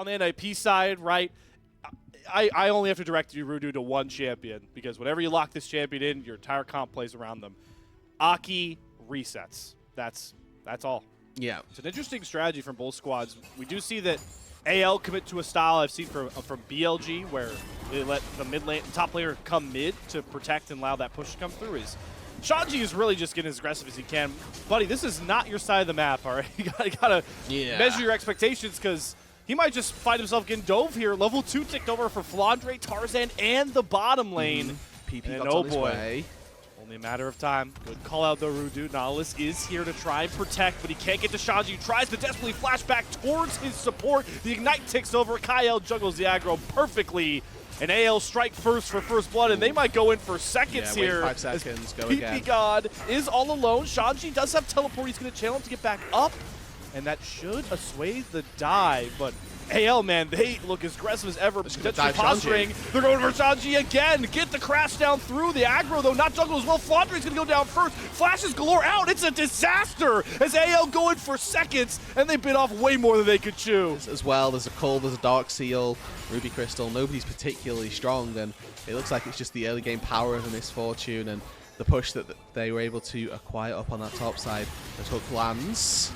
on the NIP side, right, I only have to direct you, Rudu, to one champion, because whenever you lock this champion in, your entire comp plays around them. Aki resets. That's all. Yeah. It's an interesting strategy from both squads. We do see that AL commit to a style I've seen from BLG, where they let the mid lane, top laner come mid to protect and allow that push to come through. Shanji is really just getting as aggressive as he can. Buddy, this is not your side of the map, all right? You gotta measure your expectations, because he might just find himself getting dove here. Level 2 ticked over for Flandre, Tarzan, and the bottom lane. PP and got on his way. Only a matter of time. Good call out though, Rudu. Nautilus is here to try and protect, but he can't get to Shanji. He tries to desperately flash back towards his support. The Ignite ticks over. Kyle juggles the aggro perfectly. And AL strike first for first blood, and they might go in for seconds here. 5 seconds, go PP again. God is all alone. Shanji does have teleport. He's going to channel him to get back up, and that should assuage the dive, but AL, man, they look as aggressive as ever. Potentially posturing. They're going for Shanji again. Get the crash down through. The aggro, though, not juggle as well. Flandre's going to go down first. Flashes galore out. It's a disaster as AL going for seconds, and they bit off way more than they could chew. As well, there's a Cull, there's a Dark Seal, Ruby Crystal. Nobody's particularly strong, and it looks like it's just the early game power of a Misfortune and the push that they were able to acquire up on that top side. The hook lands.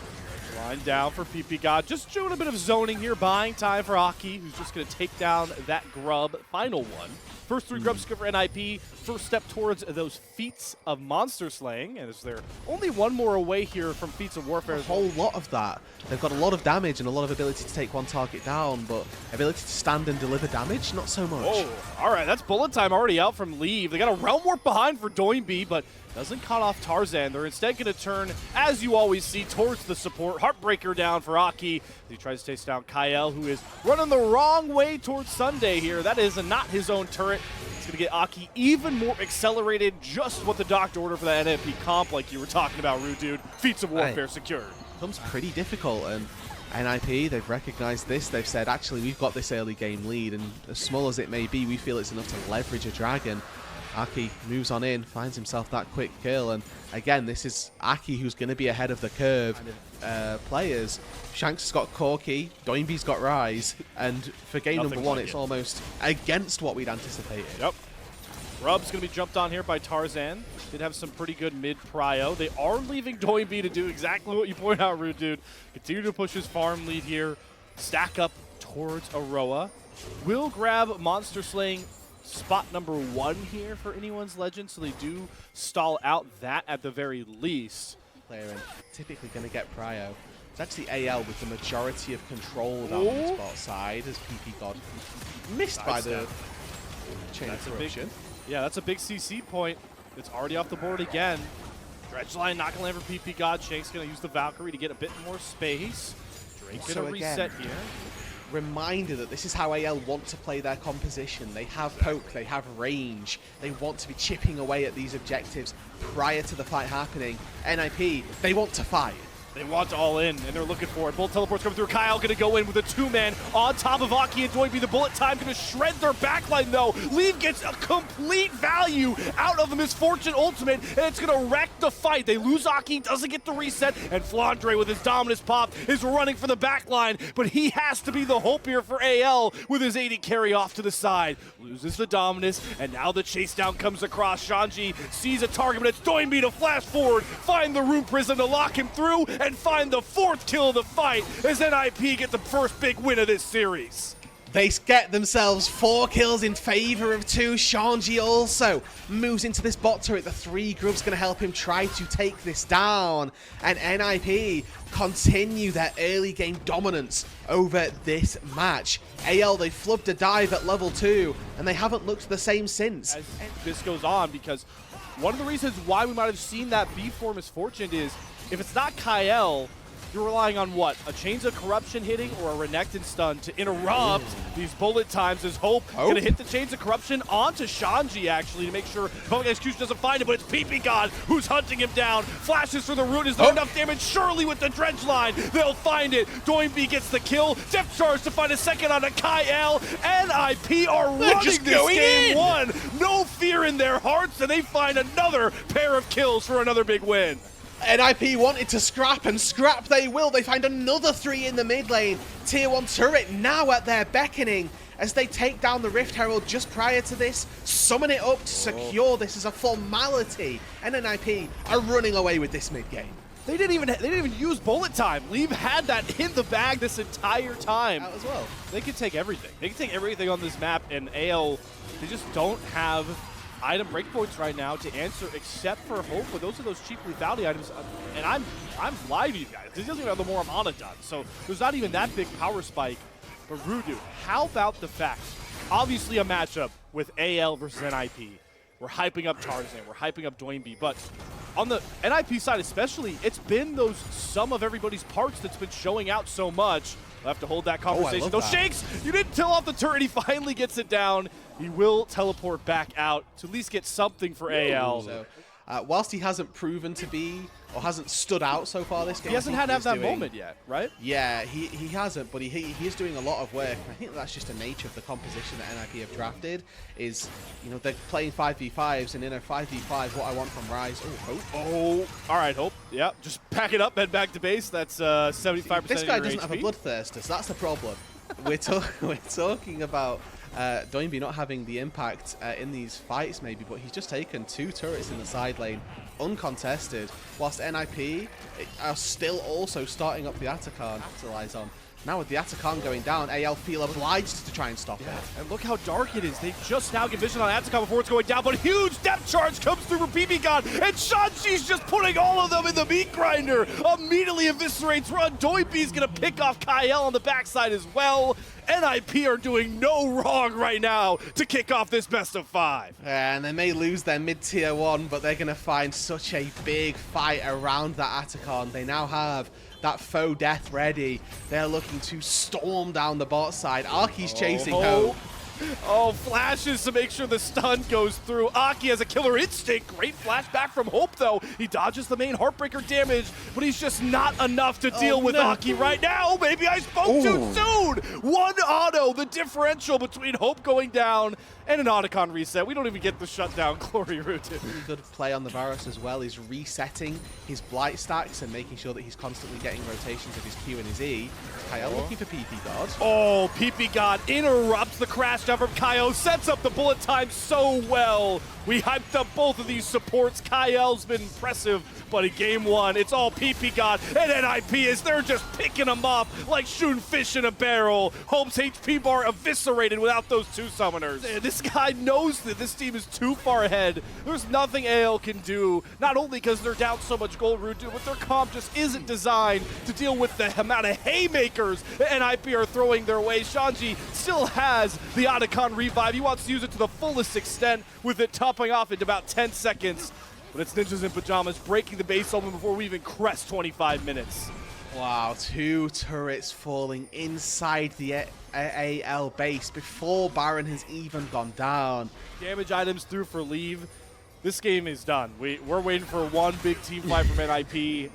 Line down for PP God. Just doing a bit of zoning here, buying time for Aki, who's just going to take down that grub. Final one. First 3 grubs for NIP. First step towards those feats of monster slaying. And is there only one more away here from feats of warfare? A whole lot of that. They've got a lot of damage and a lot of ability to take one target down, but ability to stand and deliver damage, not so much. Oh, all right. That's bullet time already out from Leave. They got a Realm Warp behind for Doinby, but doesn't cut off Tarzan. They're instead going to turn, as you always see, towards the support. Heartbreaker down for Aki. He tries to chase down Kyle, who is running the wrong way towards Sunday here. That is not his own turret. It's going to get Aki even more accelerated. Just what the doctor ordered for that NMP comp, like you were talking about, Rude Dude. Feats of warfare secured. Becomes pretty difficult, and NIP, they've recognized this. They've said, actually, we've got this early game lead, and as small as it may be, we feel it's enough to leverage a dragon. Aki moves on in, finds himself that quick kill, and again, this is Aki who's going to be ahead of the curve players. Shanks has got Corki, Doinby's got Rise, and for game number 1, it's almost against what we'd anticipated. Yep. Grub's going to be jumped on here by Tarzan. Did have some pretty good mid-prio. They are leaving Doinby to do exactly what you point out, Rude Dude. Continue to push his farm lead here. Stack up towards Aroa. Will grab monster slaying spot number 1 here for anyone's legend, so they do stall out that at the very least. Player in, typically going to get prio. It's actually AL with the majority of control down on the spot side as PP God missed by the chain of corruption. Yeah, that's a big CC point. It's already off the board again. Dredgeline not going to land for PP God. Shank's going to use the Valkyrie to get a bit more space. Drake going to reset here. Reminder that this is how AL want to play their composition. They have poke, they have range. They want to be chipping away at these objectives prior to the fight happening. NIP, they want to fight. They want to all in, and they're looking for it. Both teleports coming through. Kyle going to go in with a 2-man on top of Aki and Doinby. The bullet time going to shred their backline, though. Leave gets a complete value out of the Misfortune ultimate, and it's going to wreck the fight. They lose Aki, doesn't get the reset, and Flandre with his Dominus pop is running for the backline, but he has to be the hope here for AL with his 80 carry off to the side. Loses the Dominus, and now the chase down comes across. Shanji sees a target, but it's Doinby to flash forward, find the Rune Prism to lock him through, and find the 4th kill of the fight as NIP get the first big win of this series. They get themselves 4 kills in favor of 2. Shanji also moves into this bot turret. The 3 grubs going to help him try to take this down. And NIP continue their early game dominance over this match. AL, they flubbed a dive at level 2, and they haven't looked the same since. As this goes on, because one of the reasons why we might have seen that B4 Misfortune is if it's not Kyle, you're relying on what? A Chains of Corruption hitting or a Renekton stun to interrupt these bullet times as Hope going to hit the Chains of Corruption onto Shanji, actually, to make sure Public Execution doesn't find it, but it's PP God who's hunting him down. Flashes for the root. Is there enough damage? Surely with the Dredge line, they'll find it. Doinby gets the kill. Depth charge to find a second on a Kyle. NIP are running this game 1. No fear in their hearts, and they find another pair of kills for another big win. NIP wanted to scrap, and scrap they will. They find another 3 in the mid lane. Tier 1 turret now at their beckoning as they take down the Rift Herald just prior to this. Summon it up to secure this as a formality. And NIP are running away with this mid game. They didn't even use bullet time. Leave had that in the bag this entire time. Out as well. They can take everything. They can take everything on this map, and AL, they just don't have item breakpoints right now to answer except for Hope, but those are those cheap lethality items. And I'm live to you guys. This doesn't even have the more Amana done, so there's not even that big power spike. But Rudu, how about the fact, obviously a matchup with AL versus NIP. We're hyping up Tarzan, we're hyping up Doinby, but on the NIP side especially, it's been those sum of everybody's parts that's been showing out so much. We'll have to hold that conversation. Those shakes, you didn't tell off the turret, he finally gets it down. He will teleport back out to at least get something for AL. So, whilst he hasn't proven to be, or hasn't stood out so far this game. He hasn't had to have that moment yet, right? Yeah, he hasn't, but he is doing a lot of work. I think that's just the nature of the composition that NIP have drafted, is, you know, they're playing 5v5s, and in a 5v5, what I want from Rise, Hope. Oh, all right, Hope. Yeah, just pack it up, head back to base. That's 75% This guy of your doesn't HP. have a bloodthirster, so that's the problem. we're talking about Doinby not having the impact in these fights maybe, but he's just taken 2 turrets in the side lane uncontested, whilst NIP are still also starting up the Atakan to capitalize on. Now with the Atakan going down, AL feel obliged to try and stop it. And look how dark it is. They just now get vision on Atakan before it's going down, but a huge depth charge comes through for PPGod, and Shanji's just putting all of them in the meat grinder. Immediately eviscerates run. Doinby's gonna pick off Kyle on the backside as well. NIP are doing no wrong right now to kick off this best of 5. And they may lose their mid-tier 1, but they're going to find such a big fight around that Atakan. They now have that faux death ready. They're looking to storm down the bot side. Aki's chasing Hope. Oh, flashes to make sure the stun goes through. Aki has a killer instinct. Great flashback from Hope, though. He dodges the main Heartbreaker damage, but he's just not enough to deal with Aki right now. Maybe I spoke too soon. 1 auto, the differential between Hope going down and an Otacon reset. We don't even get the shutdown. Glory Root. Really good play on the Varus as well. He's resetting his blight stacks and making sure that he's constantly getting rotations of his Q and his E. Kyle looking for PPGod. Oh, PPGod interrupts the crash down from Kyle, sets up the bullet time so well. We hyped up both of these supports. Kyle's been impressive, but in game 1, it's all PPGod and NIP as they're just picking them up like shooting fish in a barrel. Hope's HP bar eviscerated without those 2 summoners. This guy knows that this team is too far ahead. There's nothing AL can do, not only because they're down so much gold root, but their comp just isn't designed to deal with the amount of haymakers that NIP are throwing their way. Shanji still has the Otacon revive. He wants to use it to the fullest extent, with it topping off in about 10 seconds. But it's Ninjas in Pyjamas breaking the base open before we even crest 25 minutes. Wow, 2 turrets falling inside the AL base before Baron has even gone down. Damage items through for Leave. This game is done. We're waiting for one big team fight from NIP.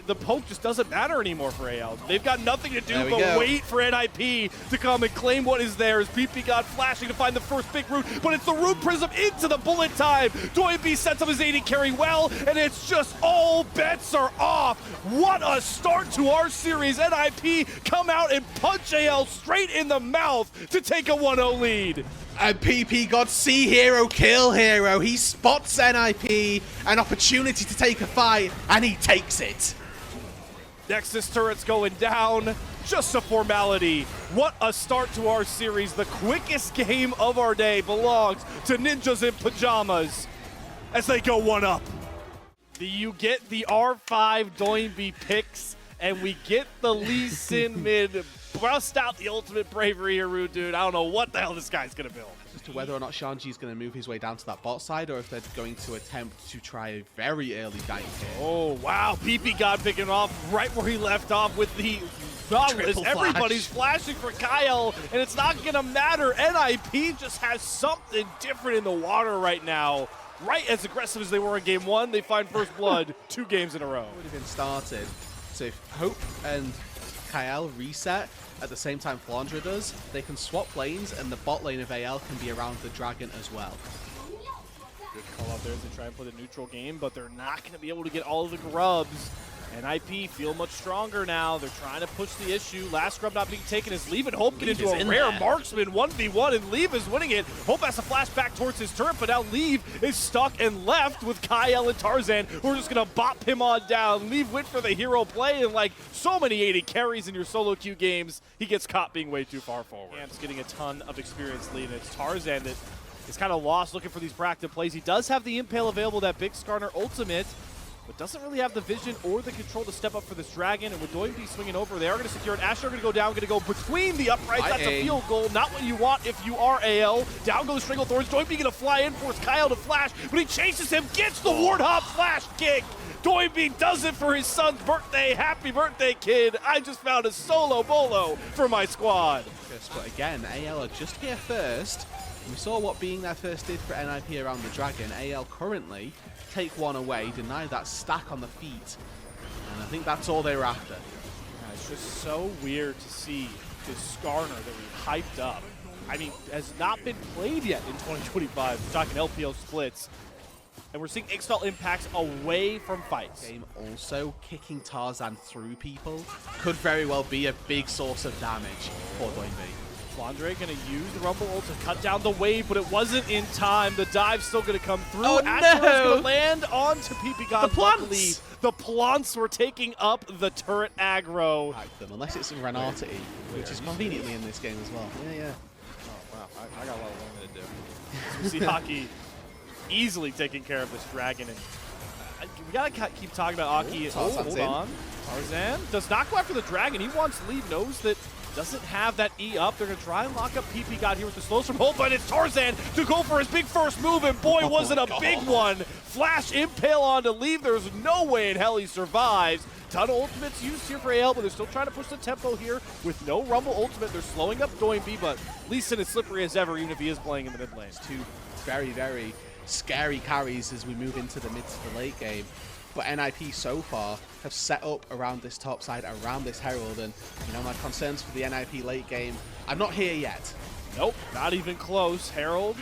The poke just doesn't matter anymore for AL. They've got nothing to do but wait for NIP to come and claim what is theirs. PPGod flashing to find the first big root, but it's the root prism into the bullet time. Doinby sets up his AD carry well, and it's just all bets are off. What a start to our series. NIP come out and punch AL straight in the mouth to take a 1-0 lead. And PPGod see hero, kill hero. He spots NIP, an opportunity to take a fight, and he takes it. Nexus turret's going down. Just a formality. What a start to our series. The quickest game of our day belongs to Ninjas in Pyjamas as they go 1-up. You get the R5 Doinby picks, and we get the Lee Sin mid. Bust out the ultimate bravery here, dude. I don't know what the hell this guy's going to build. As to whether or not Shanji's going to move his way down to that bot side, or if they're going to attempt to try a very early gank here. Oh, wow. PPGod picking off right where he left off with the triple everybody's flashing for Kyle, and it's not going to matter. NIP just has something different in the water right now. Right as aggressive as they were in game 1, they find first blood 2 games in a row. Would have been started. So if Hope and Kyle reset at the same time Flandra does, they can swap lanes, and the bot lane of AL can be around the dragon as well. Good call out there as they try and play the neutral game, but they're not going to be able to get all of the grubs. NIP feel much stronger now. They're trying to push the issue. Last scrub not being taken as Leave and Hope get into a rare marksman 1v1, and Leave is winning it. Hope has to flash back towards his turret, but now Leave is stuck and left with Kyle and Tarzan, who are just going to bop him on down. Leave went for the hero play, and like so many 80 carries in your solo queue games, he gets caught being way too far forward. Camp's getting a ton of experience lead, and it's Tarzan that is kind of lost looking for these proactive plays. He does have the Impale available, that Big Skarner ultimate, but doesn't really have the vision or the control to step up for this Dragon. And with Doinby swinging over, they are going to secure it. Asher going to go down, going to go between the uprights. That's a field goal, not what you want if you are AL. Down goes Stranglethorns. Doinby going to fly in, force Kyle to flash, but he chases him, gets the Warthog flash kick. Doinby does it for his son's birthday. Happy birthday, kid. I just found a solo bolo for my squad. But again, AL are just here first. We saw what being there first did for NIP around the Dragon. AL currently take one away, deny that stack on the feet, and I think that's all they were after. Yeah, it's just so weird to see this Skarner that we hyped up. I mean, has not been played yet in 2025. We're talking LPL splits, and we're seeing install impacts away from fights. Game also kicking Tarzan through people could very well be a big source of damage for Doinby. Flandre going to use the Rumble ult to cut down the wave, but it wasn't in time. The dive's still going to come through. Oh, Asher's no! going to land onto PP. Luckily, the Plants were taking up the turret aggro. Them, unless it's in Renata, which is conveniently in this game as well. Yeah. Oh, wow. I got a lot of learning to do. We see Aki easily taking care of this Dragon. And we got to keep talking about Aki. Hold on. Tarzan does not go after the Dragon. He wants to leave, knows that doesn't have that E up. They're going to try and lock up PP God here with the slows from Hope, but it's Tarzan to go for his big first move, and boy, was it a big one. Flash Impale on to Leave. There's no way in hell he survives. Ton of ultimates used here for AL, but they're still trying to push the tempo here with no Rumble ultimate. They're slowing up Doinby, but Lee Sin is slippery as ever, even if he is playing in the mid lane. Two very, very scary carries as we move into the mid to the late game. But NIP so far have set up around this top side, around this Herald, and you know my concerns for the NIP late game, I'm not here yet. Nope, not even close. Herald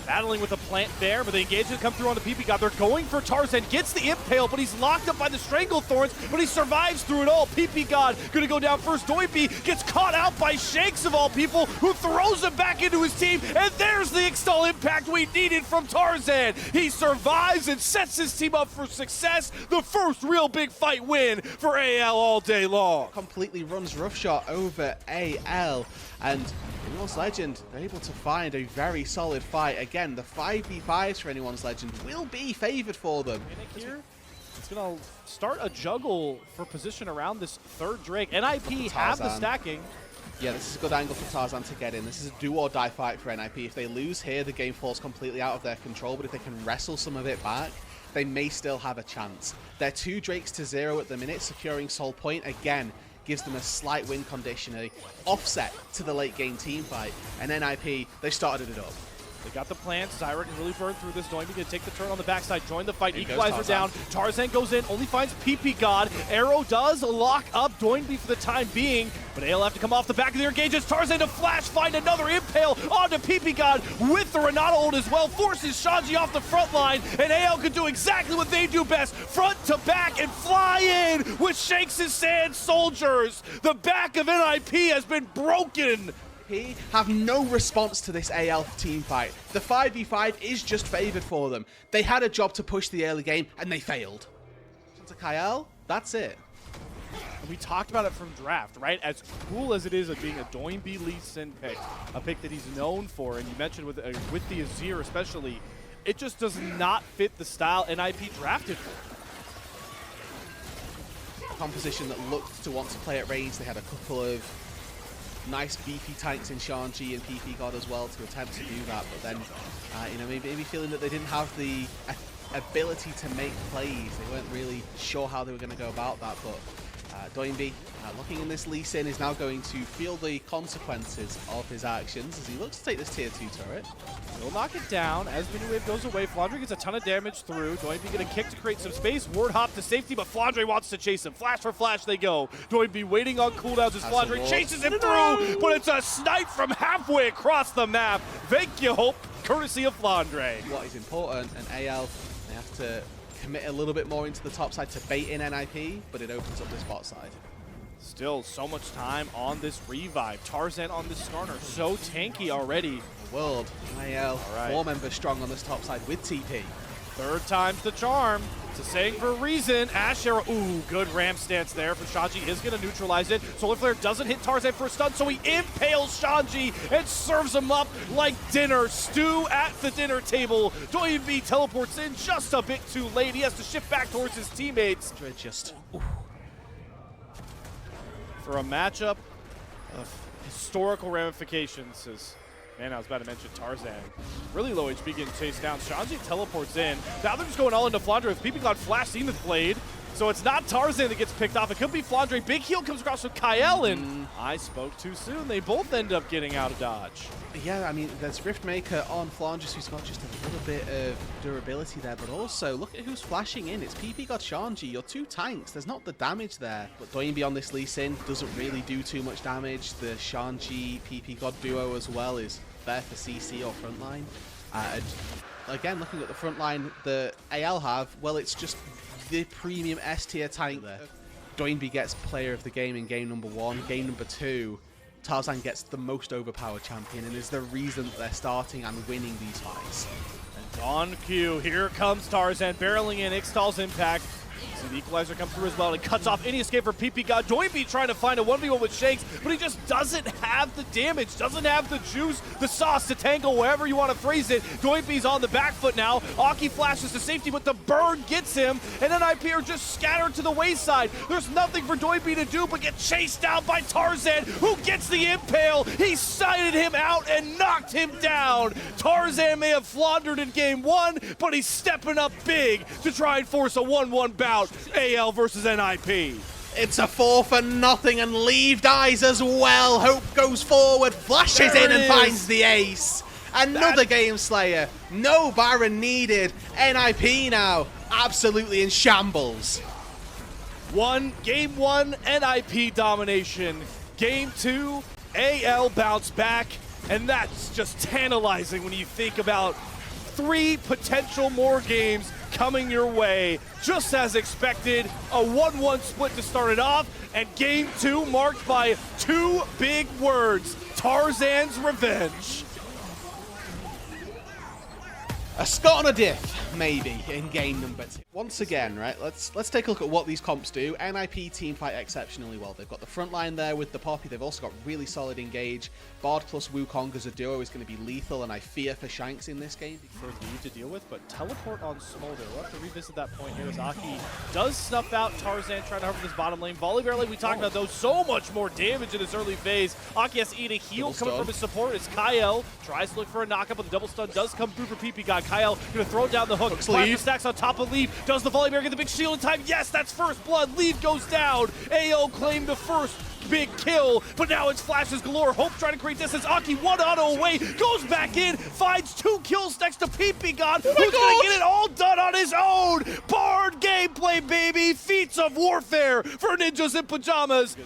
battling with a plant there, but the engagement come through on the PP God. They're going for Tarzan, gets the Impale, but he's locked up by the Stranglethorns, but he survives through it all. PP God gonna go down first. Doinby gets caught out by Shanks of all people, who throws him back into his team, and there's the install impact we needed from Tarzan. He survives and sets his team up for success. The first real big fight win for AL all day long. Completely runs roughshot over AL, and Anyone's Legend, they're able to find a very solid fight. Again, the 5v5s for Anyone's Legend will be favored for them. Here, it's going to start a juggle for position around this third Drake. NIP have the stacking. Yeah, this is a good angle for Tarzan to get in. This is a do-or-die fight for NIP. If they lose here, the game falls completely out of their control, but if they can wrestle some of it back, they may still have a chance. They're 2 Drakes to 0 at the minute, securing Soul Point again. Gives them a slight win condition, a offset to the late game team fight. And NIP, they started it up. They got the plants. Zyra can really burn through this. Doinby can take the turn on the backside, join the fight. Equalizer down. Tarzan goes in, only finds PP God. Arrow does lock up Doinby for the time being, but AL have to come off the back of their engagements. Tarzan to flash, find another Impale onto PP God with the Renata ult as well. Forces Shanji off the front line, and AL can do exactly what they do best. Front to back and fly in with Shanks' Sand Soldiers. The back of NIP has been broken. Have no response to this AL team fight. The 5v5 is just favored for them. They had a job to push the early game, and they failed. To Kyle, that's it. We talked about it from draft, right? As cool as it is of being a Doinby Lee Sin pick, a pick that he's known for, and you mentioned with the Azir especially, it just does not fit the style NIP drafted for. A composition that looked to want to play at range. They had a couple of nice beefy tanks in Shanji and PP God as well to attempt to do that, but then you know, maybe feeling that they didn't have the ability to make plays. They weren't really sure how they were going to go about that, but Doinby, looking in this Lee Sin, is now going to feel the consequences of his actions as he looks to take this tier 2 turret. He'll knock it down as Mini Wave goes away. Flandre gets a ton of damage through. Doinby getting kicked to create some space. Ward hop to safety, but Flandre wants to chase him. Flash for flash they go. Doinby waiting on cooldowns as Flandre chases him through, but it's a snipe from halfway across the map. Thank you, Hope. courtesy of Flandre. What is important, and AL, they have to commit a little bit more into the top side to bait in NIP, but it opens up this bot side. Still so much time on this revive. Tarzan on this Skarner, so tanky already. World, AL, right. 4 members strong on this top side with TP. Third time's the charm. It's a saying for a reason. Ash Arrow, ooh, good ramp stance there from Shanji, is going to neutralize it. Solar Flare doesn't hit Tarzan for a stun, so he impales Shanji and serves him up like dinner. Stew at the dinner table. Doinb teleports in just a bit too late. He has to shift back towards his teammates. Just for a matchup of historical ramifications. Man, I was about to mention Tarzan. Really low HP getting chased down. Shanji teleports in. Now they're just going all into Flandre with PP God Flash Zenith Blade. So it's not Tarzan that gets picked off. It could be Flandre. Big heal comes across with Kyle, and I spoke too soon. They both end up getting out of dodge. Yeah, I mean, there's Riftmaker on Flandre who's got just a little bit of durability there, but also look at who's flashing in. It's PP God Shanji, your 2 tanks. There's not the damage there. But Doinb on this Lee Sin doesn't really do too much damage. The Shanji PP God duo as well is there for CC or frontline. And again, looking at the frontline the AL have, well, it's just the premium S tier tank there. Doinb gets player of the game in game number 1. Game number 2, Tarzan gets the most overpowered champion and is the reason that they're starting and winning these fights. And on cue, here comes Tarzan barreling in. Ixtal's impact. See the equalizer come through as well, and it cuts off any escape for PP God. Doinb trying to find a 1v1 with Shanks, but he just doesn't have the damage, doesn't have the juice, the sauce to tangle, wherever you want to phrase it. Doinb's on the back foot now. Aki flashes to safety, but the burn gets him, and NIP are just scattered to the wayside. There's nothing for Doinb to do but get chased down by Tarzan, who gets the impale. He sighted him out and knocked him down. Tarzan may have floundered in game 1, but he's stepping up big to try and force a 1-1 bout. AL versus NIP. It's a 4-0, and Leave dies as well. Hope goes forward, flashes in and finds the ace. Another Game Slayer. No Baron needed. NIP now absolutely in shambles. Game 1, NIP domination. Game 2, AL bounce back. And that's just tantalizing when you think about 3 potential more games coming your way. Just as expected, a 1-1 split to start it off, and game 2 marked by 2 big words: Tarzan's revenge. A Scott on a diff, maybe, in game number 2. Once again, right, let's take a look at what these comps do. NIP teamfight exceptionally well. They've got the front line there with the Poppy. They've also got really solid engage. Bard plus Wukong as a duo is going to be lethal, and I fear for Shanks in this game. For Leave to deal with, but teleport on Smolder. We'll have to revisit that point here as Aki does snuff out Tarzan trying to hover this bottom lane. Volley Bear, like we talked about, though, so much more damage in this early phase. Aki has to eat a heal coming from his support as Kyle tries to look for a knockup, but the double stun does come through for PP God. Kyle gonna throw down the hook. Plasma stacks on top of Leave. Does the Volley Bear get the big shield in time? Yes, that's first blood. Leave goes down. AO claimed the first big kill, but now it's flashes galore. Hope trying to create distance. Aki 1 auto away, goes back in, finds 2 kills next to PP God, who's gonna get it all done on his own. Bard gameplay, baby. Feats of warfare for ninjas in pajamas.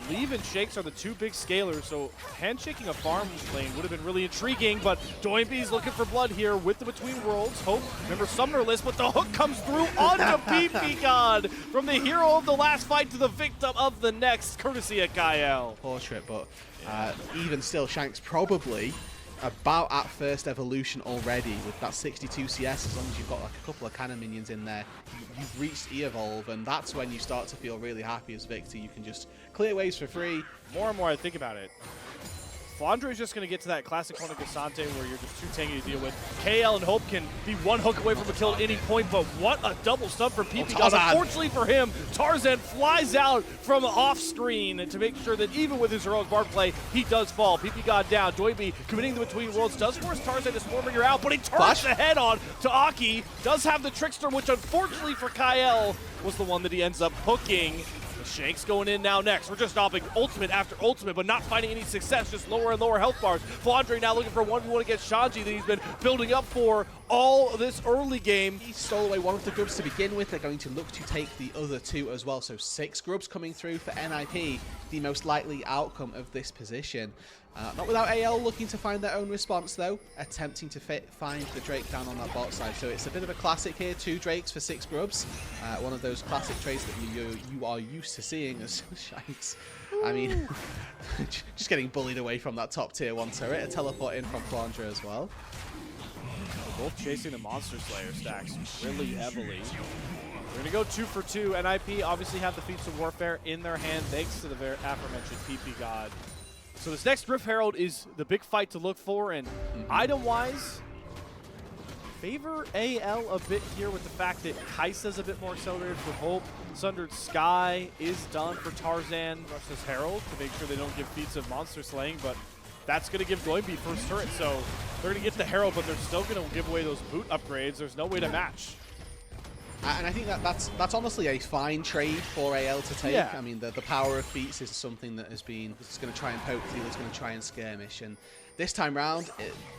Leave and Shakes are the 2 big scalers, so handshaking a farm lane would have been really intriguing, but Doinb's looking for blood here with the Between Worlds. Hope, remember Summoner list, but the hook comes through onto PP God. From the hero of the last fight to the victim of the next, courtesy of Kyle. Portrait, but even still, Shanks probably about at first evolution already with that 62 CS. As long as you've got like a couple of cannon minions in there, you've reached E-Evolve, and that's when you start to feel really happy as Victor. You can just clear waves for free. More and more I think about it, Flandre is just going to get to that classic Chrono Gasante where you're just too tanky to deal with. KL and Hope can be 1 hook away from a kill at any point, but what a double stun for PP. Unfortunately for him, Tarzan flies out from off screen to make sure that even with his heroic Bard play, he does fall. PP God down. Doinb committing the Between Worlds does force Tarzan to Stormbringer out, but he turns the head on to Aki. Does have the Trickster, which unfortunately for Kyle was the one that he ends up hooking. Shanks going in now next. We're just stopping ultimate after ultimate, but not finding any success, just lower and lower health bars. Flandre now looking for a 1v1 against Shanji that he's been building up for all this early game. He stole away one of the grubs to begin with. They're going to look to take the other 2 as well. So 6 grubs coming through for NIP, the most likely outcome of this position. Not without AL looking to find their own response, though. Attempting to find the Drake down on that bot side. So it's a bit of a classic here. 2 Drakes for 6 grubs. One of those classic trades that you are used to seeing as Shanks. I mean, just getting bullied away from that top tier 1 turret. A teleport in from FloNDra as well. They're both chasing the Monster Slayer stacks really heavily. We're going to go 2 for 2. NIP obviously have the Feats of Warfare in their hand thanks to the aforementioned PP God. So this next Rift Herald is the big fight to look for, and item-wise, favor AL a bit here with the fact that Kai'Sa's a bit more accelerated for Hope. Sundered Sky is done for Tarzan versus Herald to make sure they don't give feats of monster slaying, but that's going to give Doinby first turret, so they're going to get the Herald, but they're still going to give away those boot upgrades. There's no way to match. And I think that's honestly a fine trade for AL to take. Yeah. I mean, the power of feats is something that has been going to try and poke, Thiele's going to try and skirmish. And this time round,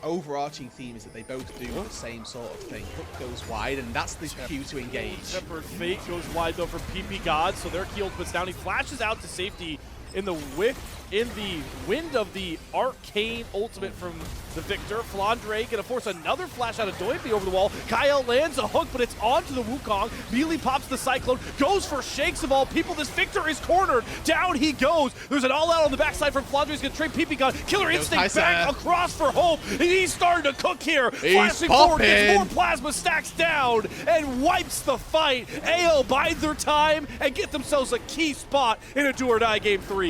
overarching theme is that they both do the same sort of thing. Hook goes wide, and that's the cue to engage. Tempered Fate goes wide, though, for PP God, so their key ultimate's down. He flashes out to safety in the wind of the arcane ultimate from the Victor. FloNDra gonna force another flash out of Doinby over the wall. Kyle lands a hook, but it's onto the Wukong. Melee pops the Cyclone, goes for Shakes of all people. This Victor is cornered. Down he goes. There's an all-out on the backside from FloNDra. He's gonna trade PP Gun. Killer Instinct back across for Hope. And he's starting to cook here. Flashing forward, gets more plasma stacks down, and wipes the fight. AO bide their time and get themselves a key spot in a do-or-die game 3.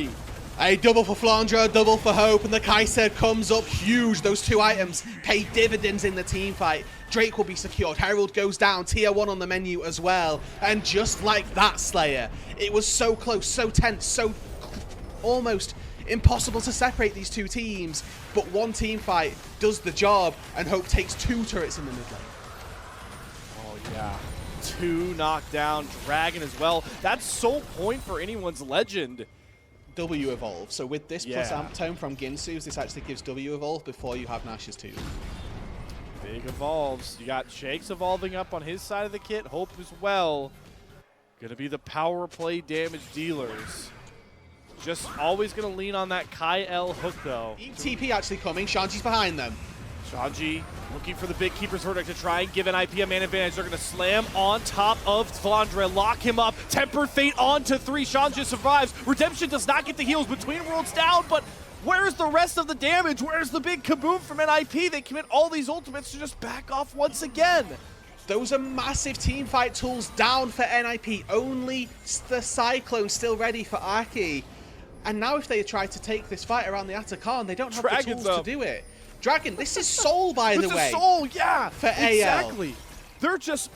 A double for FloNDra, double for Hope, and the Kai'Sa comes up huge. Those 2 items pay dividends in the team fight. Drake will be secured. Herald goes down. Tier 1 on the menu as well. And just like that, Slayer, it was so close, so tense, so almost impossible to separate these 2 teams. But one team fight does the job, and Hope takes 2 turrets in the mid lane. Oh, yeah. 2 knocked down. Dragon as well. That's sole point for anyone's legend. W evolve. So with this plus amp tone from Ginsu's, this actually gives W evolve before you have Nash's 2. Big evolves. You got Shakes evolving up on his side of the kit. Hope as well. Gonna be the power play damage dealers. Just always gonna lean on that Kyle hook though. TP actually coming. Shanji's behind them. Shanji looking for the big Keeper's Verdict to try and give NIP a man advantage. They're going to slam on top of FloNDra, lock him up. Tempered Fate onto 3. Shanji survives. Redemption does not get the heals. Between Worlds down, but where's the rest of the damage? Where's the big kaboom from NIP? They commit all these ultimates to just back off once again. Those are massive teamfight tools down for NIP. Only the Cyclone still ready for Aki. And now if they try to take this fight around the Atakan, they don't have the tools to do it. Dragon, this is Soul, by the way. This is Soul, yeah. For AL. Exactly. They're just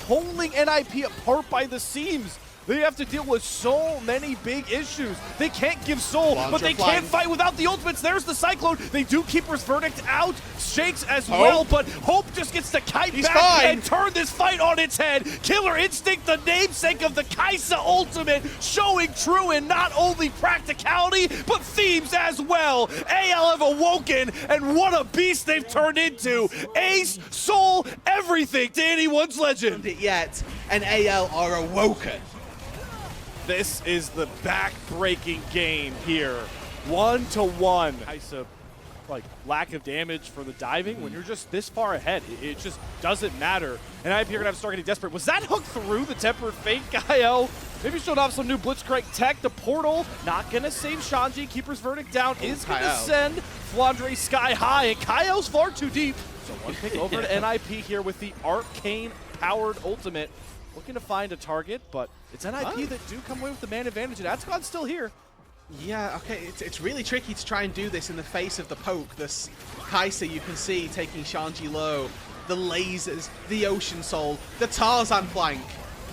pulling NIP apart by the seams. They have to deal with so many big issues. They can't give Soul, but they can't fight without the ultimates. There's the Cyclone. They do Keeper's Verdict out. Shakes as well, but Hope just gets to kite back and turn this fight on its head. Killer Instinct, the namesake of the Kai'Sa ultimate, showing true in not only practicality, but themes as well. AL have awoken, and what a beast they've turned into. Ace, Soul, everything to anyone's legend. Yet, and AL are awoken. This is the back-breaking game here. 1-to-1. Kai'Sa, like, lack of damage for the diving. When you're just this far ahead, it just doesn't matter. And NIP are going to have to start getting desperate. Was that hook through the Tempered Fate, Gaio? Maybe showed off some new Blitzcrank tech. The portal, not going to save Shanji. Keeper's Verdict down is going to send FloNDra sky high. And Kaio's far too deep. So one pick over to NIP here with the arcane-powered ultimate. Looking to find a target, but it's NIP that do come away with the man advantage, and Atsukon's still here. Yeah, okay, it's really tricky to try and do this in the face of the poke. This Kai'Sa you can see taking Shanji low, the lasers, the Ocean Soul, the Tarzan flank.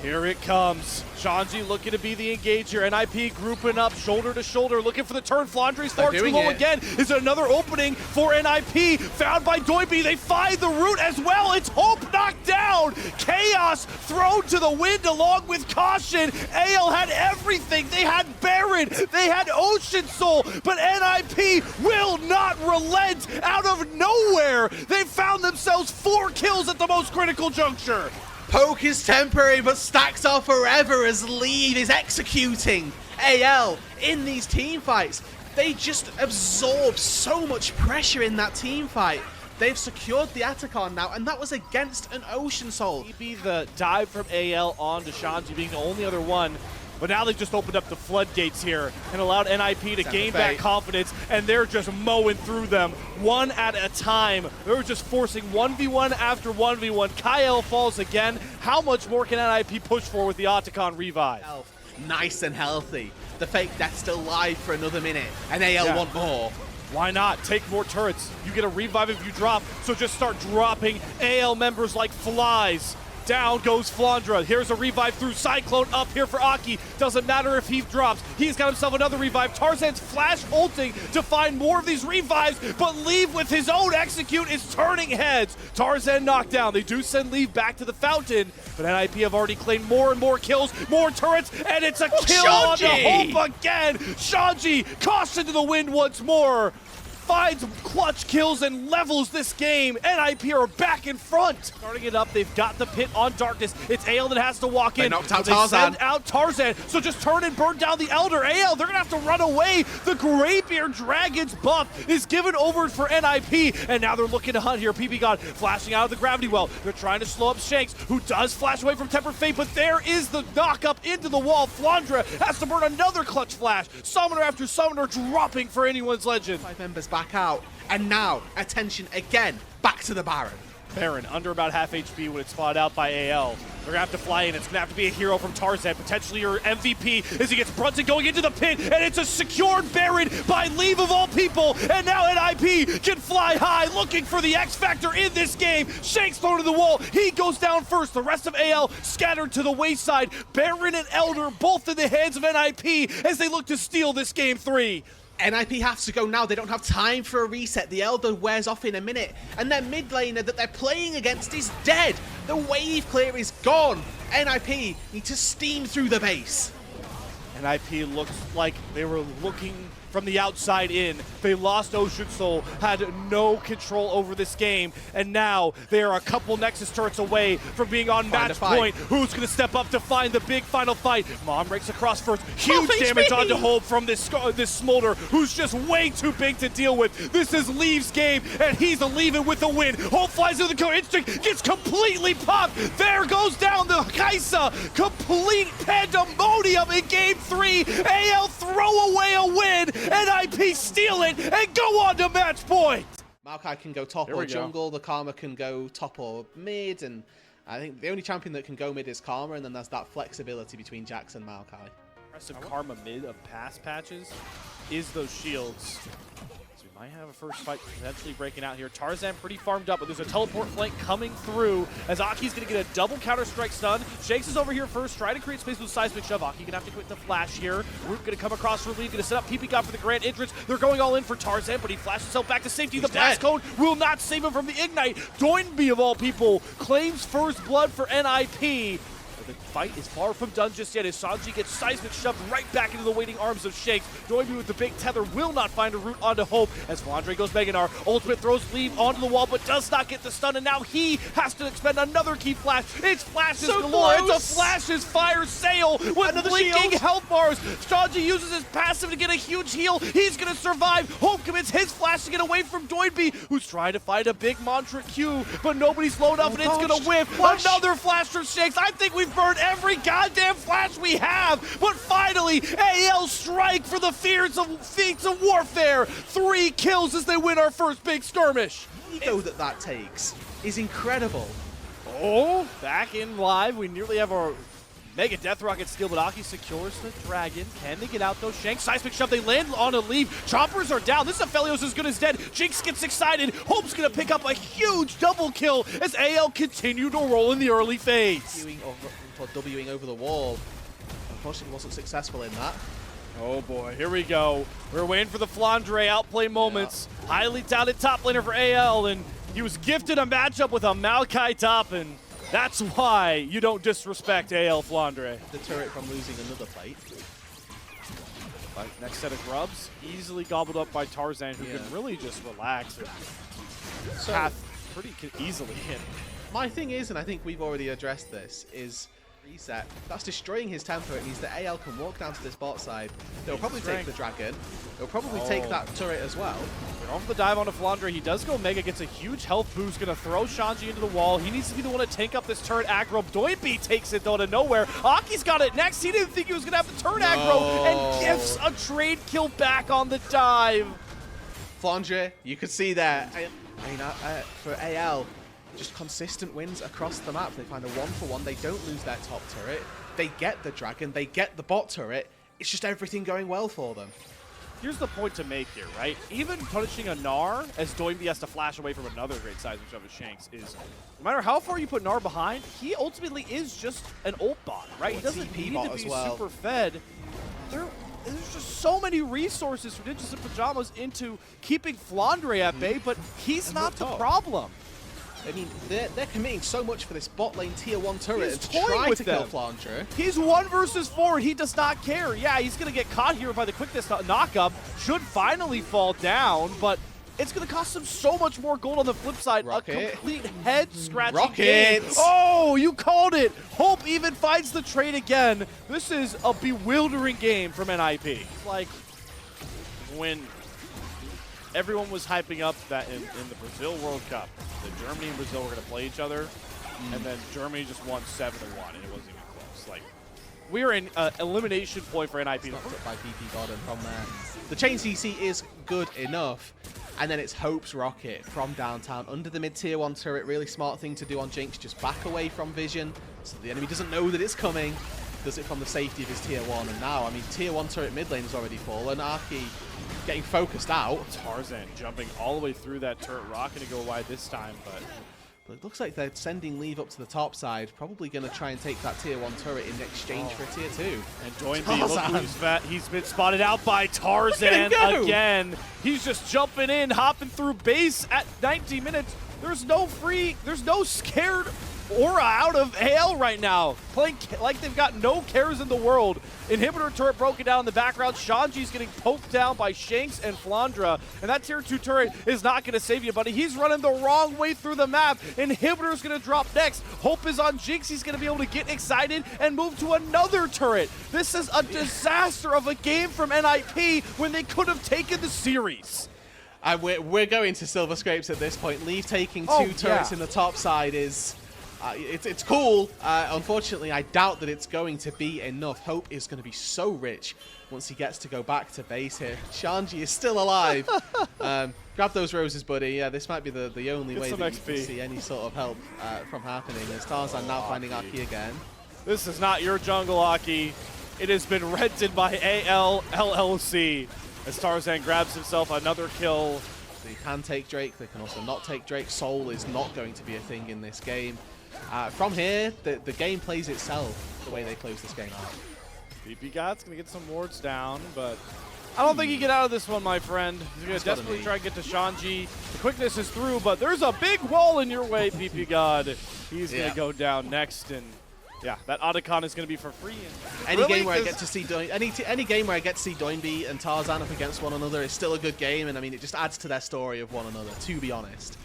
Here it comes. Shanji looking to be the engager. NIP grouping up shoulder to shoulder, looking for the turn. FloNDra's far too low again. Is another opening for NIP. Found by Doinby. They find the root as well. It's Hope knocked down. Chaos thrown to the wind along with Caution. AL had everything. They had Baron. They had Ocean Soul. But NIP will not relent out of nowhere. They found themselves 4 kills at the most critical juncture. Poke is temporary, but stacks are forever as Lead is executing AL in these team fights. They just absorbed so much pressure in that team fight. They've secured the Atacon now, and that was against an Ocean Soul. Maybe the dive from AL on to Shanji being the only other one, but now they've just opened up the floodgates here and allowed NIP to gain back confidence, and they're just mowing through them one at a time. They're just forcing 1v1 after 1v1. Kyle falls again. How much more can NIP push for with the Otacon revive? Nice and healthy. The fake death still live for another minute, and AL want more. Why not? Take more turrets. You get a revive if you drop, so just start dropping AL members like flies. Down goes Flandra. Here's a revive through Cyclone up here for Aki. Doesn't matter if he drops. He's got himself another revive. Tarzan's flash ulting to find more of these revives, but Leave with his own execute is turning heads. Tarzan knocked down. They do send Leave back to the fountain, but NIP have already claimed more and more kills, more turrets, and it's a kill on the Hope again. Shanji caution to the wind once more. Finds clutch kills and levels this game. NIP are back in front. Starting it up, they've got the pit on Darkness. It's AL that has to walk in. Knocked out they Tarzan. send out Tarzan, so just turn and burn down the Elder. AL, they're gonna have to run away. The Rapier Dragon's buff is given over for NIP, and now they're looking to hunt here. PP God flashing out of the Gravity Well. They're trying to slow up Shanks, who does flash away from Tempered Fate, but there is the knock up into the wall. Flandra has to burn another clutch flash. Summoner after Summoner dropping for anyone's legend. 5 members back out, and now attention again back to the Baron. Baron under about half HP when it's spotted out by AL. They're gonna have to fly in. It's gonna have to be a hero from Tarzan, potentially your MVP, as he gets Brunson going into the pit, and it's a secured Baron by Leave of all people, and now NIP can fly high, looking for the X Factor in this game. Shanks thrown to the wall. He goes down first. The rest of AL scattered to the wayside. Baron and Elder both in the hands of NIP as they look to steal this game 3. NIP has to go now. They don't have time for a reset. The Elder wears off in a minute, and their mid laner that they're playing against is dead. The wave clear is gone. NIP need to steam through the base. NIP looks like they were looking from the outside in. They lost Ocean Soul, had no control over this game, and now they are a couple Nexus turrets away from being on match point. Who's going to step up to find the big final fight? Mom breaks across first. Huge damage onto Hope from this Smolder, who's just way too big to deal with. This is Leave's game, and he's leaving with a win. Hope flies into the cover. Instinct gets completely popped. There goes down the Kaisa. Complete pandemonium in game 3. AL throw away a win. NIP steal it and go on to match point. Maokai can go top or jungle. The Karma can go top or mid, and I think the only champion that can go mid is Karma, and then there's that flexibility between Jax and Maokai. Impressive Karma mid of pass patches is those shields. So we might have a first fight potentially breaking out here. Tarzan pretty farmed up, but there's a teleport flank coming through as Aki's going to get a double counter-strike stun. Shanks is over here first, trying to create space with Seismic Shove. Aki going to have to quit the flash here. Root going to come across for Leave, going to set up PP God for the grand entrance. They're going all in for Tarzan, but he flashes himself back to safety. The blast cone will not save him from the Ignite. Doinby, of all people, claims first blood for NIP. The fight is far from done just yet as Sanji gets Seismic shoved right back into the waiting arms of Shanks. Doinby with the big tether will not find a route onto Hope as Flandre goes Meganar. Ultimate throws Leave onto the wall but does not get the stun, and now he has to expend another key flash. It's flashes galore. It's a flashes fire sail with another blinking health bars. Sanji uses his passive to get a huge heal. He's going to survive. Hope commits his flash to get away from Doinby, who's trying to find a big mantra Q, but nobody's low enough, and it's going to whiff. Another flash from Shanks. I think we've burned every goddamn flash we have, but finally AL strike for the feats of warfare. 3 kills as they win our first big skirmish. The ego that takes is incredible. Oh, back in live, we nearly have our Mega Death Rocket steal, but Aki secures the dragon. Can they get out though? Shanks, Seismic Shove, they land on a Leave. Choppers are down. This Aphelios as good as dead. Jinx gets excited. Hope's gonna pick up a huge double kill as AL continue to roll in the early phase. Wing over the wall. Unfortunately wasn't successful in that. Oh boy, here we go. We're waiting for the Flandre outplay moments. Highly touted top laner for AL, and he was gifted a matchup with a Maokai top, and that's why you don't disrespect AL Flandre. The turret from losing another plate. Next set of grubs, easily gobbled up by Tarzan, who can really just relax and path pretty easily in. My thing is, and I think we've already addressed this, is reset. That's destroying his tempo. It means that AL can walk down to this bot side. They'll probably take the dragon. They'll probably take that turret as well. They're on for the dive onto FloNDre. He does go mega, gets a huge health boost, gonna throw Shanji into the wall. He needs to be the one to tank up this turret aggro. Doinby takes it though to nowhere. Aki's got it next. He didn't think he was gonna have the turret aggro and gifts a trade kill back on the dive. FloNDre, you could see there. I mean, for AL, just consistent wins across the map. They find a 1-for-1. They don't lose their top turret. They get the dragon. They get the bot turret. It's just everything going well for them. Here's the point to make here, right? Even punishing a Gnar as Doinby has to flash away from another great size of Shanks is, no matter how far you put Gnar behind, he ultimately is just an ult bot, right? He doesn't need to be super fed. There's just so many resources for Ninjas and Pyjamas into keeping FloNDre at bay, but he's not the problem. I mean, they're committing so much for this bot lane tier 1 turret and trying to kill FloNDre. He's 1 versus 4 and he does not care. Yeah, he's going to get caught here by the quickness knockup. Should finally fall down, but it's going to cost him so much more gold on the flip side. Rocket. A complete head-scratching game. Rocket! Oh, you called it! Hope even finds the trade again. This is a bewildering game from NIP. Like, when everyone was hyping up that in the Brazil World Cup, that Germany and Brazil were going to play each other, and then Germany just won 7-1, and it wasn't even close. Like, we're in elimination point for NIP. By PP God, and from there, the chain CC is good enough. And then it's Hope's rocket from downtown under the mid-tier 1 turret. Really smart thing to do on Jinx. Just back away from vision so the enemy doesn't know that it's coming. Does it from the safety of his tier 1. And now, I mean, tier 1 turret mid lane has already fallen. Aki getting focused out. Tarzan jumping all the way through that turret. Rocket to go wide this time, but it looks like they're sending Leave up to the top side. Probably going to try and take that tier 1 turret in exchange for tier 2. And Doinby, look who's fat. He's been spotted out by Tarzan again. He's just jumping in, hopping through base at 90 minutes. There's no scared aura out of AL right now. Playing like they've got no cares in the world. Inhibitor turret broken down in the background. Shanji's getting poked down by Shanks and FloNDre. And that tier 2 turret is not going to save you, buddy. He's running the wrong way through the map. Inhibitor's going to drop next. Hope is on Jinx. He's going to be able to get excited and move to another turret. This is a disaster of a game from NIP when they could have taken the series. We're going to Silver Scrapes at this point. Leave taking 2 turrets in the top side is... it's cool. Unfortunately, I doubt that it's going to be enough. Hope is going to be so rich once he gets to go back to base here. Shanji is still alive. Grab those roses, buddy. Yeah, this might be the only way that you can see any sort of help from happening. As Tarzan now finding Aki again. This is not your jungle, Aki. It has been rented by AL LLC. As Tarzan grabs himself another kill. They can take Drake. They can also not take Drake. Soul is not going to be a thing in this game. From here, the game plays itself the way they close this game out. BP God's going to get some wards down, but I don't think he get out of this one, my friend. He's going to desperately try and get to Shanji. The quickness is through, but there's a big wall in your way, BP God. He's going to go down next, and yeah, that Otacon is going to be for free. Any game where I get to see any game where I get to see Doinby and Tarzan up against one another is still a good game, and I mean it just adds to their story of one another, to be honest.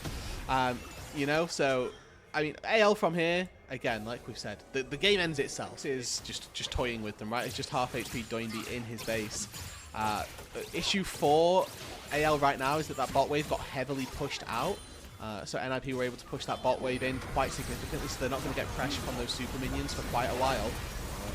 You know, so I mean AL from here again, like we've said, the game ends itself. It is just toying with them, right? It's just half HP Doinby in his base. Issue for AL right now is that bot wave got heavily pushed out. So NIP were able to push that bot wave in quite significantly, so they're not going to get pressure from those super minions for quite a while.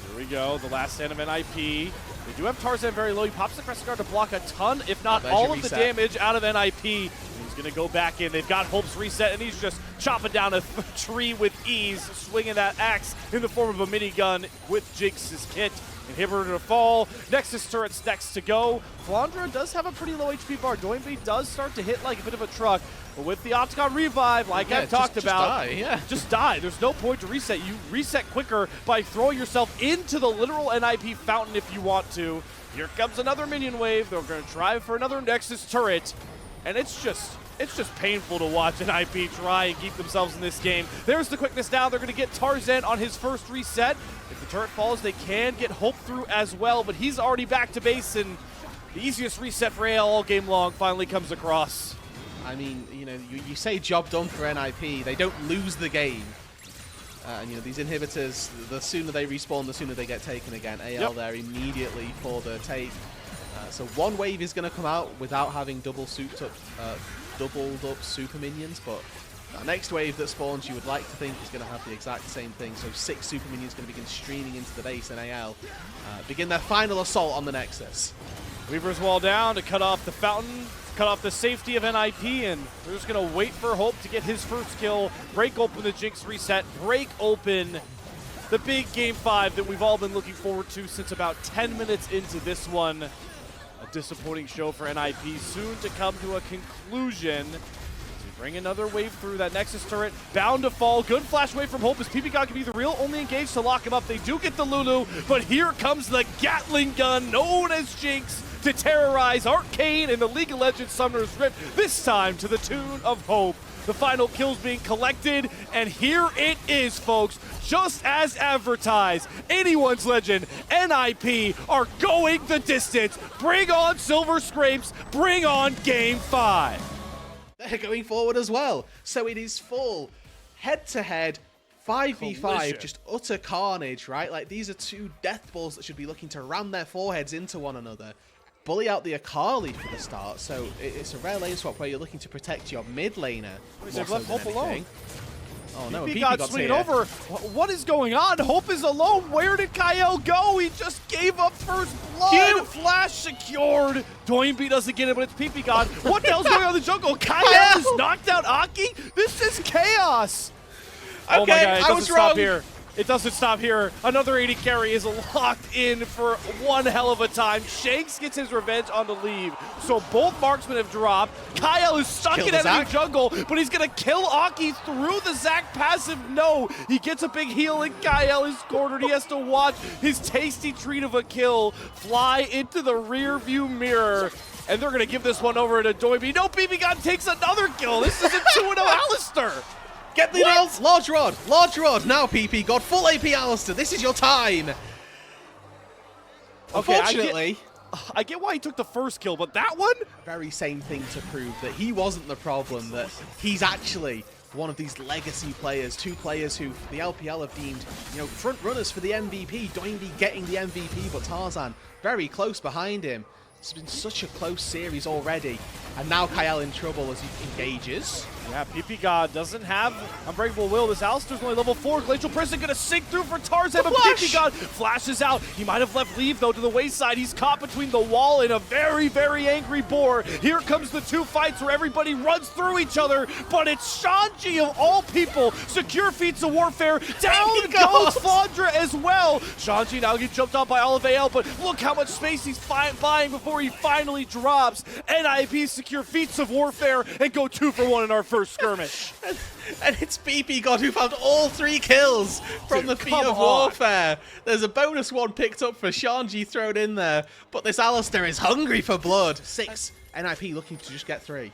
Here we go, the last stand of NIP. They do have Tarzan very low. He pops the Crescent Guard to block a ton, if not all of the damage out of NIP. He's going to go back in. They've got Hope's reset, and he's just chopping down a tree with ease, swinging that axe in the form of a minigun with Jinx's kit. Inhibitor to fall. Nexus turret's next to go. FloNDre does have a pretty low HP bar. Doinby does start to hit like a bit of a truck. But with the Octagon revive, like I've talked about, just die. There's no point to reset. You reset quicker by throwing yourself into the literal NIP fountain if you want to. Here comes another minion wave. They're going to try for another Nexus turret. And it's just painful to watch NIP try and keep themselves in this game. There's the quickness now. They're going to get Tarzan on his first reset. If the turret falls, they can get Hope through as well, but he's already back to base, and the easiest reset for AL all game long finally comes across. I mean, you know, you say job done for NIP. They don't lose the game. And you know, these inhibitors, the sooner they respawn, the sooner they get taken again. AL there immediately for the take. So one wave is going to come out without having doubled up super minions, but that next wave that spawns, you would like to think is going to have the exact same thing. So 6 super minions going to begin streaming into the base, and AL begin their final assault on the Nexus. Weaver's wall down to cut off the fountain, cut off the safety of NIP, and they're just going to wait for Hope to get his first kill, break open the Jinx reset, break open the big Game 5 that we've all been looking forward to since about 10 minutes into this one. A disappointing show for NIP, soon to come to a conclusion. To bring another wave through that Nexus turret, bound to fall. Good flash away from Hope as PPGod can be the real only engaged to lock him up. They do get the Lulu, but here comes the Gatling gun known as Jinx to terrorize Arcane and the League of Legends Summoner's Rift, this time to the tune of Hope. The final kills being collected, and here it is, folks. Just as advertised, anyone's legend, NIP are going the distance. Bring on Silver Scrapes, bring on Game 5. They're going forward as well. So it is full head-to-head 5v5, Collision. just utter carnage, right? Like, these are two death balls that should be looking to ram their foreheads into one another. Bully out the Akali for the start, so it's a rare lane swap where you're looking to protect your mid laner. They've left Hope alone. Oh no, PPGod swinging over. What is going on? Hope is alone. Where did Kyle go? He just gave up first blood. Flash secured. Doinby doesn't get it, but it's PPGod. What the hell's going on in the jungle? Kyle has knocked out Aki. This is chaos. Okay, oh my God, it doesn't I was stop wrong. here. It doesn't stop here. Another 80 carry is locked in for one hell of a time. Shanks gets his revenge on the leave. So both marksmen have dropped. Kyle is stuck in enemy jungle, but he's going to kill Aki through the Zac passive. No, he gets a big heal, and Kyle is cornered. He has to watch his tasty treat of a kill fly into the rear view mirror. And they're going to give this one over to Doinby. No, PPGod takes another kill. This is a 2-0 Alistair. Get the nails! Large rod! Now, PPGod, full AP Alistair, this is your time! Okay, Unfortunately, I get why he took the first kill, but that one? very same thing to prove that he wasn't the problem, that he's actually one of these legacy players, two players who the LPL have deemed, you know, front runners for the MVP. Doinby getting the MVP, but Tarzan very close behind him. It's been such a close series already, and now Kyle in trouble as he engages. Yeah, PPGod doesn't have Unbreakable Will. This Alistair's only level 4. Glacial Prison gonna sink through for Tarzan, but PPGod flashes out. He might have left Leave, though, to the wayside. He's caught between the wall and a very, very angry boar. Here comes the two fights where everybody runs through each other, but it's Shanji of all people. Secure feats of warfare. Down goes Flandra as well. Shanji now gets jumped on by all of AL, but look how much space he's buying before he finally drops. NIP secure feats of warfare and go 2 for 1 in our first skirmish. And it's PPGod who found all 3 kills from the feat of warfare. There's a bonus one picked up for Shanji thrown in there, but this Alistair is hungry for blood. 6, NIP looking to just get 3.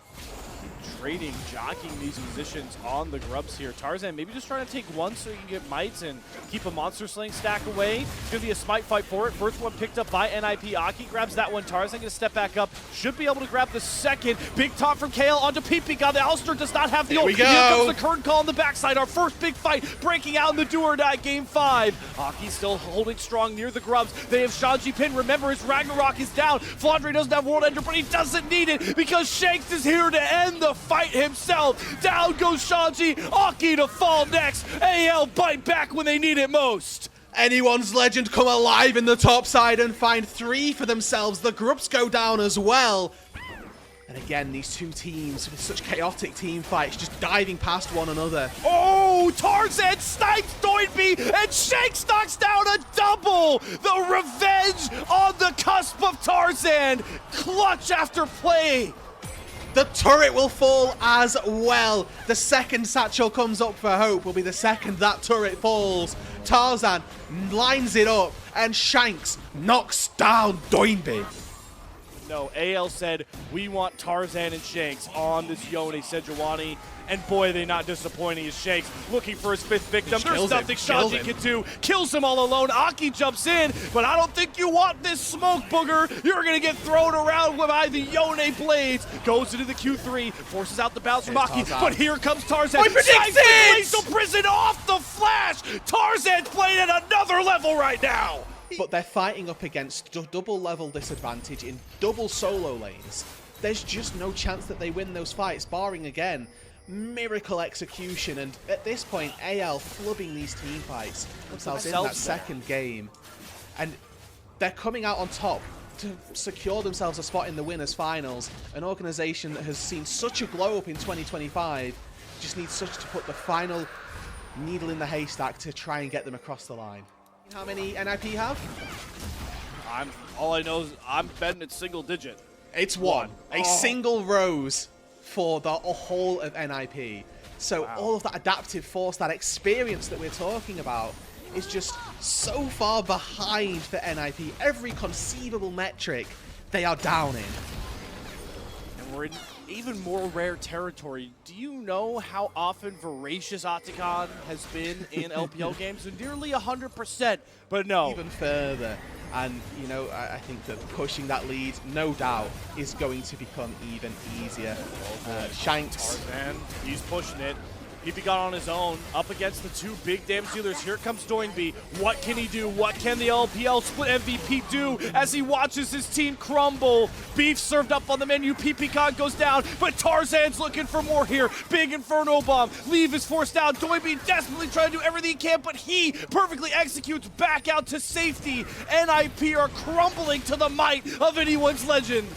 Trading, jockeying these musicians on the grubs here. Tarzan maybe just trying to take one so he can get mites and keep a monster sling stack away. It's going to be a smite fight for it. First one picked up by NIP. Aki grabs that one. Tarzan going to step back up. Should be able to grab the second. Big top from Kale onto PPGod. The Alistair does not have the ult. Here comes the curtain call on the backside. Our first big fight breaking out in the do or die Game 5. Aki still holding strong near the grubs. They have Shanji pinned. Remember, his Ragnarok is down. Flandre doesn't have World Ender, but he doesn't need it because Shanks is here to end the fight himself. Down goes Shanji. Aki to fall next. AL bite back when they need it most. Anyone's legend come alive in the top side and find 3 for themselves. The Grubs go down as well. And again, these two teams with such chaotic team fights just diving past one another. Oh, Tarzan snipes Doinby and Shanks knocks down a double. The revenge on the cusp of Tarzan. Clutch after play. The turret will fall as well. The second satchel comes up for Hope will be the second that turret falls. Tarzan lines it up and Shanks knocks down Doinby. no. AL said, we want Tarzan and Shanks on this Yone Sejuani. And boy, they're not disappointing as Shanks looking for his 5th victim. There's nothing Shanji can do. Kills him all alone. Aki jumps in, but I don't think you want this smoke, Booger. You're going to get thrown around by the Yone blades. Goes into the Q3, forces out the bounce from Aki, but here comes Tarzan. Shanks with lethal prison off the flash. Tarzan's playing at another level right now. But they're fighting up against double level disadvantage in double solo lanes. There's just no chance that they win those fights, barring again miracle execution, and at this point AL flubbing these team fights themselves in that second game, and they're coming out on top to secure themselves a spot in the winners finals. An organization that has seen such a glow up in 2025 just needs such to put the final needle in the haystack to try and get them across the line. How many NIP have? All I know is I'm betting it's single digit. It's one. A single rose for the whole of NIP. So all of that adaptive force, that experience that we're talking about is just so far behind for NIP. Every conceivable metric they are down in. And we're in even more rare territory. Do you know how often Voracious Octagon has been in LPL games? Nearly 100%, but no. Even further. And, you know, I think that pushing that lead, no doubt, is going to become even easier. Shanks. Tarzan, he's pushing it. PP got on his own, up against the 2 big damage dealers. Here comes Doinby. What can he do? What can the LPL split MVP do as he watches his team crumble? Beef served up on the menu. PP Khan goes down, but Tarzan's looking for more here. Big Inferno Bomb. Leave is forced down. Doinby desperately trying to do everything he can, but he perfectly executes back out to safety. NIP are crumbling to the might of anyone's legend.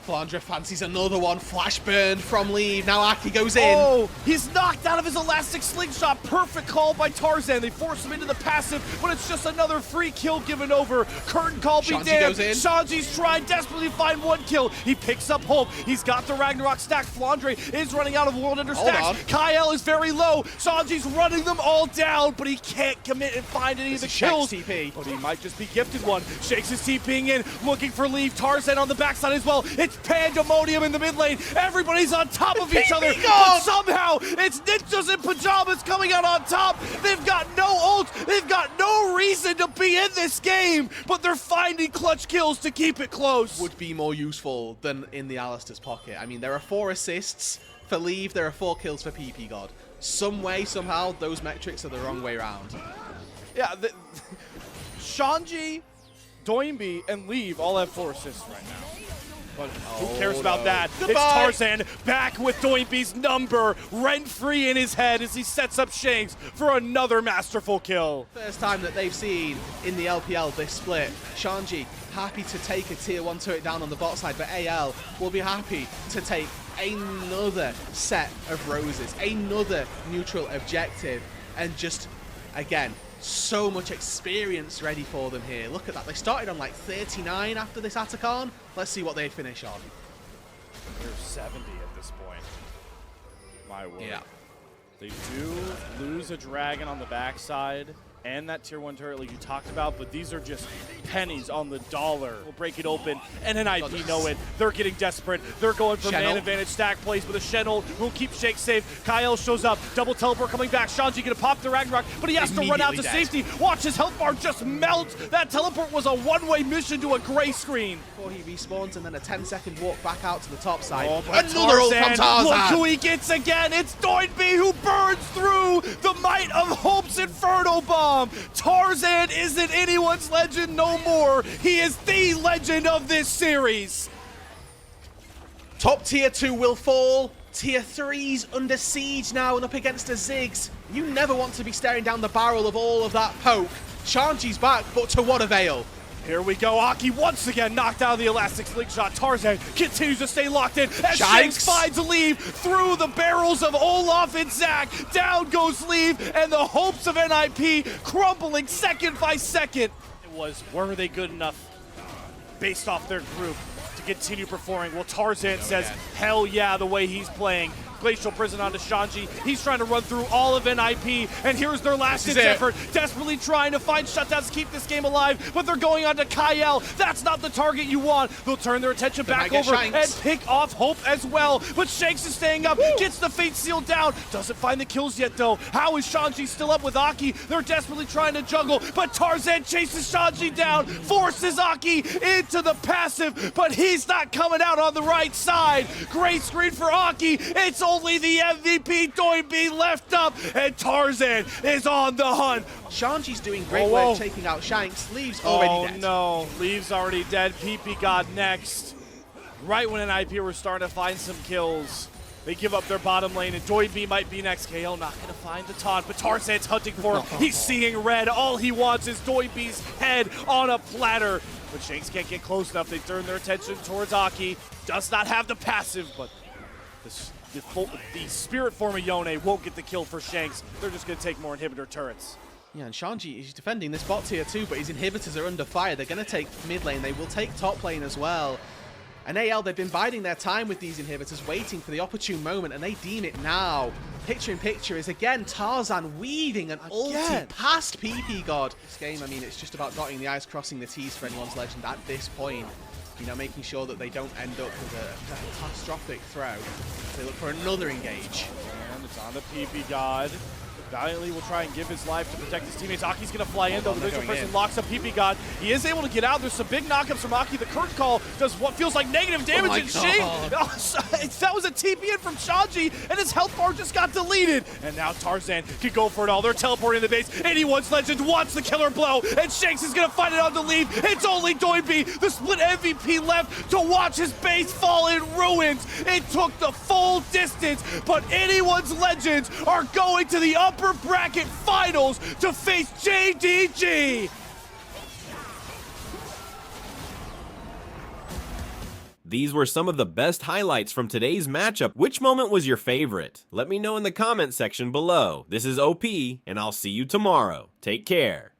Flandre fancies another one. Flash burn from Leave. Now Aki goes in. Oh, he's knocked out of his elastic slingshot. Perfect call by Tarzan. They force him into the passive, but it's just another free kill given over. Curtain call be damned. Shanji's trying desperately to find 1 kill. He picks up Hope. He's got the Ragnarok stack. Flandre is running out of World Ender stacks. Kyle is very low. Shanji's running them all down, but he can't commit and find any of the kills. TP. But he might just be gifted one. Shakes his TPing in, looking for Leave. Tarzan on the backside as well. It's pandemonium in the mid lane. Everybody's on top of each other, but somehow it's Ninjas and Pyjamas coming out on top. They've got no ult. They've got no reason to be in this game, but they're finding clutch kills to keep it close. Would be more useful than in the Alistair's pocket. I mean, there are 4 assists for Leave. There are 4 kills for PP God. Some way, somehow, those metrics are the wrong way around. Yeah, Shanji, Doinby, and Leave all have 4 assists right now. But who cares about that? Goodbye. It's Tarzan back with Doinby's number rent-free in his head as he sets up Shanks for another masterful kill. First time that they've seen in the LPL this split. Shanji happy to take a tier 1 turret down on the bot side, but AL will be happy to take another set of roses, another neutral objective, and just, again, so much experience ready for them here. Look at that. They started on like 39 after this Atacon. Let's see what they finish on. They're 70 at this point. My word. Yeah. They do lose a dragon on the backside and that tier 1 turret like you talked about, but these are just pennies on the dollar. We'll break it open, and NIP know it. They're getting desperate. They're going for man advantage stack plays with a Shen will keep Shake safe. Kyle shows up. Double teleport coming back. Shanji gonna pop the Ragnarok, but he has to run out to safety. Watch his health bar just melt. That teleport was a one-way mission to a gray screen. Before he respawns, and then a 10-second walk back out to the top side. Oh, another ult from Tarzan. Look who he gets again. It's Doinby who burns through the might of Hope's Inferno Bomb. Tarzan isn't anyone's legend no more. He is the legend of this series. Top tier 2 will fall. Tier 3's under siege now and up against a Ziggs. You never want to be staring down the barrel of all of that poke. Shanji's back, but to what avail? Here we go. Aki once again knocked out of the elastic slingshot. Tarzan continues to stay locked in as Shanks finds Leave through the barrels of Olaf and Zach. Down goes Leave, and the hopes of NIP crumbling second by second. Were they good enough based off their group to continue performing? Well, Tarzan says, hell yeah, the way he's playing. Glacial Prison onto Shanji. He's trying to run through all of NIP, and here's their last-ditch effort, desperately trying to find shutdowns to keep this game alive, but they're going on to Kyle. That's not the target you want. They'll turn their attention back over and pick off Hope as well, but Shanks is staying up, gets the Fate Seal down, doesn't find the kills yet though. How is Shanji still up with Aki? They're desperately trying to juggle, but Tarzan chases Shanji down, forces Aki into the passive, but he's not coming out on the right side. Great screen for Aki. It's only the MVP Doinb left up, and Tarzan is on the hunt. Shanji's doing great work taking out Shanks. Leaves already dead. Oh no, Leaves already dead. PP God next. Right when NIP were starting to find some kills, they give up their bottom lane, and Doinb might be next. KO not gonna find the taunt, but Tarzan's hunting for him. He's seeing red. All he wants is Doinb's head on a platter. But Shanks can't get close enough. They turn their attention towards Aki. Does not have the passive, but the spirit form of Yone won't get the kill for Shanks. They're just gonna take more inhibitor turrets. Yeah, and Shanji is defending this bot tier too, but his inhibitors are under fire. They're going to take mid lane. They will take top lane as well. And AL, they've been biding their time with these inhibitors, waiting for the opportune moment, and they deem it now. Picture in picture is again Tarzan weaving an ulti past PP God. This game, I mean, it's just about dotting the I's, crossing the T's for anyone's legend at this point. You know, making sure that they don't end up with a catastrophic throw. They look for another engage. And it's on the PP God. Valiantly will try and give his life to protect his teammates. Aki's going to fly in, though. The visual person locks up PP God. He is able to get out. There's some big knockups from Aki. The curtain call does what feels like negative damage, and that was a TP in from Shanji, and his health bar just got deleted. And now Tarzan can go for it all. They're teleporting the base. Anyone's legend wants the killer blow, and Shanks is going to find it on the lead. It's only Doinb, the split MVP, left to watch his base fall in ruins. It took the full distance, but anyone's legends are going to the upper bracket finals to face JDG. These were some of the best highlights from today's matchup. Which moment was your favorite? Let me know in the comment section below. This is OP, and I'll see you tomorrow. Take care.